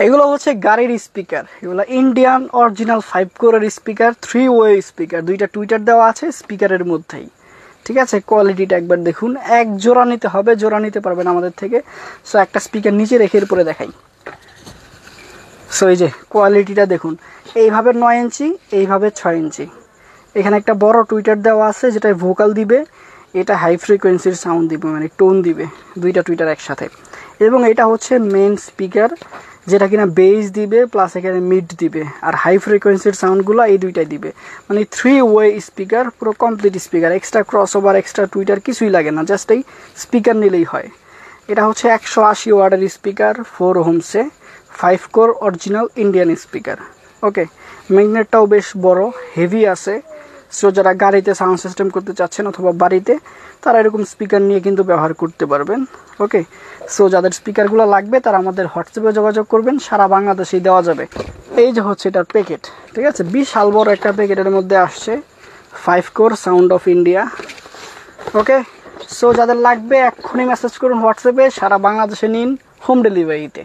এগুলো হচ্ছে গাড়ির স্পিকার, এগুলো ইন্ডিয়ান অরিজিনাল 5 কোরের স্পিকার, 3 ওয়ে স্পিকার, দুইটা টুইটার দেওয়া আছে স্পিকারের মধ্যেই। ঠিক আছে, কোয়ালিটিটা একবার দেখুন। এক জোড়া নিতে হবে, জোড়া নিতে পারবেন আমাদের থেকে। সো একটা স্পিকার নিচে রেখে এরপরে দেখাই। সো এই যে কোয়ালিটিটা দেখুন, এইভাবে 9 ইঞ্চি, এইভাবে 6 ইঞ্চি। এখানে একটা বড় টুইটার দেওয়া আছে যেটা ভোকাল দিবে, এটা হাই ফ্রিকোয়েন্সির সাউন্ড দিবে, মানে টোন দিবে, দুইটা টুইটার একসাথে। এবং এটা হচ্ছে মেন স্পিকার যেটা কিনা বেস দিবে প্লাস এখানে মিড দিবে, আর হাই ফ্রিকোয়েন্সির সাউন্ডগুলো এই দুইটাই দিবে। মানে 3 ওয়ে স্পিকার, পুরো complete speaker, extra cross over, extra Twitter কিছুই লাগে না, জাস্ট এই স্পিকার নিলেই হয়। এটা হচ্ছে 180 ওয়াটের স্পিকার, 4 ওহমসে, 5 core original Indian speaker. Okay, ম্যাগনেটটাও বেশ বড়, হেভি আছে। সো যারা গাড়িতে সাউন্ড সিস্টেম করতে চাচ্ছেন অথবা বাড়িতে, তারা এরকম স্পিকার নিয়ে কিন্তু ব্যবহার করতে পারবেন। ওকে, সো যাদের স্পিকারগুলো লাগবে তারা আমাদের হোয়াটসঅ্যাপে যোগাযোগ করবেন, সারা বাংলাদেশেই দেওয়া যাবে। এই যে হচ্ছে এটার প্যাকেট, ঠিক আছে, বিশাল বড় একটা প্যাকেটের মধ্যে আসছে 5 core sound of India. Okay, so যাদের লাগবে এক্ষুনি মেসেজ করুন হোয়াটসঅ্যাপে, সারা বাংলাদেশে নিন হোম ডেলিভারিতে।